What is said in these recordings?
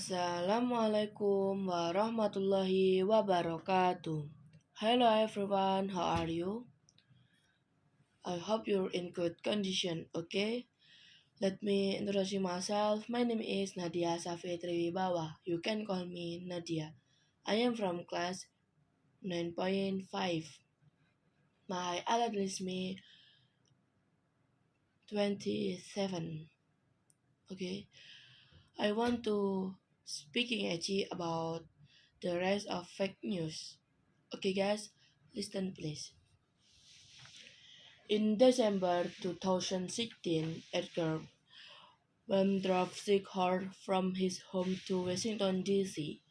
Assalamualaikum warahmatullahi wabarakatuh. Hello everyone, how are you? I hope you're in good condition, okay? Let me introduce myself. My name is Nadia Safitri Wibawa. You can call me Nadia. I am from class 9.5. My adult is me 27. Okay. I want to speaking actually about the rise of fake news. Okay guys, listen please. In December 2016, Edgar drove Ziegler from his home to Washington, D.C.,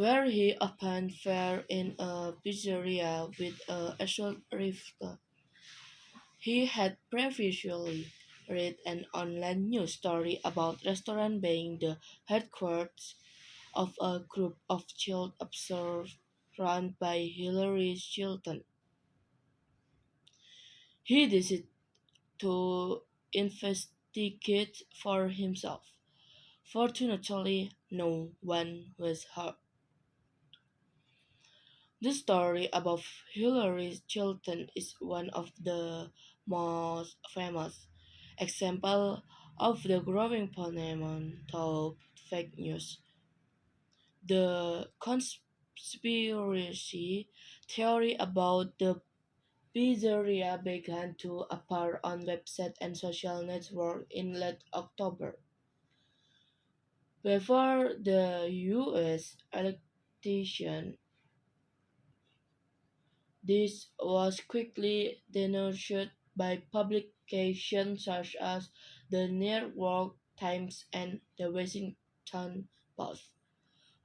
where he opened fire in a pizzeria with a assault rifle. He had previously read an online news story about restaurant being the headquarters of a group of child abusers run by Hillary Clinton. He decided to investigate for himself. Fortunately, no one was hurt. The story about Hillary Clinton is one of the most famous examples of the growing phenomenon of fake news. The conspiracy theory about the pizzeria began to appear on websites and social networks in late October. Before the U.S. election, this was quickly denounced by publications such as the New York Times and the Washington Post.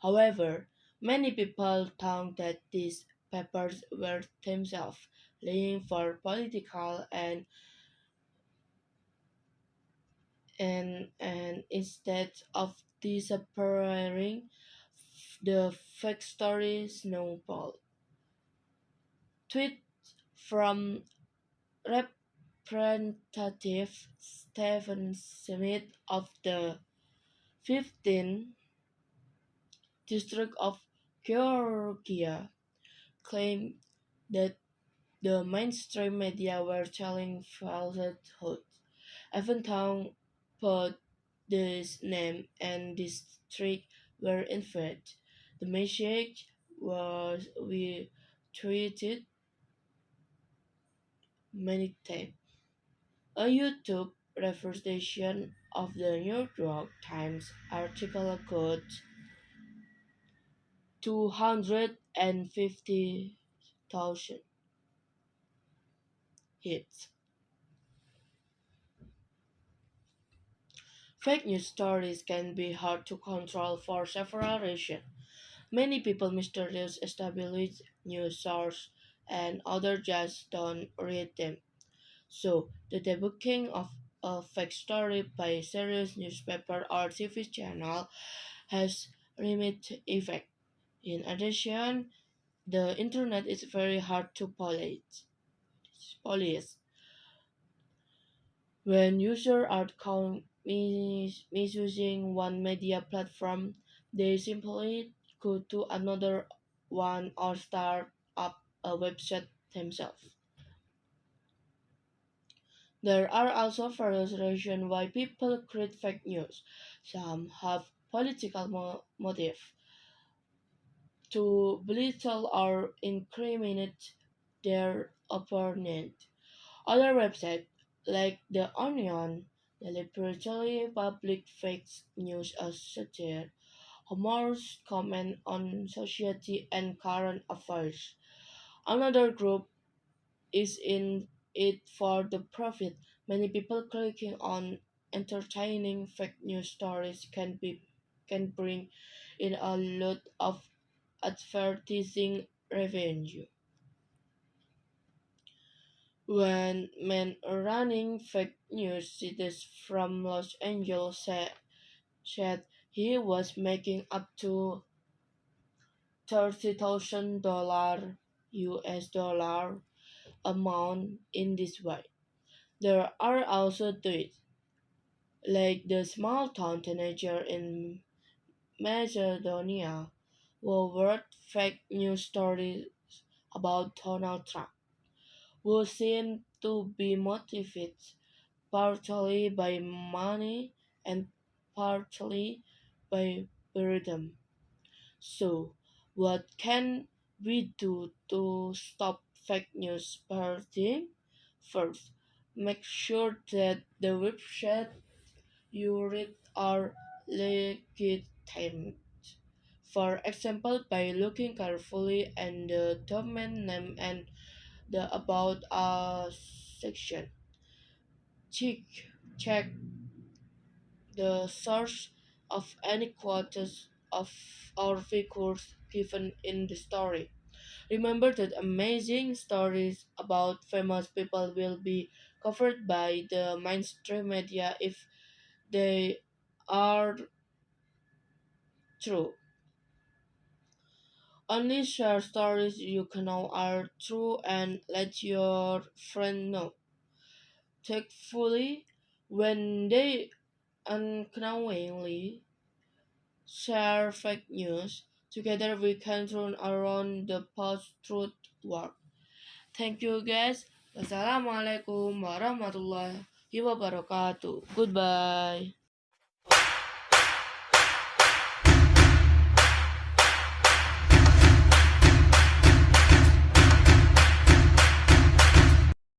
However, many people thought that these papers were themselves lying for political and instead of disappearing, the fake story snowballed. Tweets from Representative Stephen Smith of the 15th District of Georgia claimed that the mainstream media were telling falsehoods, even though both this name and district were inferred. The message was we tweeted many times. A YouTube representation of the New York Times article got 250,000 hits. Fake news stories can be hard to control for several reasons. Many people misuse established news sources and others just don't read them. So, the debunking of a fake story by a serious newspaper or TV channel has limited effect. In addition, the internet is very hard to police. When users are caught misusing one media platform, they simply go to another one or start up a website themselves. There are also various reasons why people create fake news. Some have political motive to belittle or incriminate their opponent. Other websites, like The Onion, deliberately publish fake news as satire, humorous comment on society and current affairs. Another group is in it for the profit. Many people clicking on entertaining fake news stories can bring in a lot of advertising revenue. When men running fake news sites from Los Angeles said he was making up to $30,000 US dollar amount in this way. There are also tweets like the small town teenager in Macedonia who wrote fake news stories about Donald Trump, who seemed to be motivated partly by money and partly by boredom. So, what can we do to stop fake news spreading? First, make sure that the website you read are legitimate. For example, by looking carefully at the domain name and the About Us section. Check, check the source of any quotes of or figures given in the story. Remember that amazing stories about famous people will be covered by the mainstream media if they are true. Only share stories you know are true and let your friend know. Thankfully, when they unknowingly share fake news, together we can turn around the post-truth war. Thank you guys. Wassalamualaikum warahmatullahi wabarakatuh. Goodbye.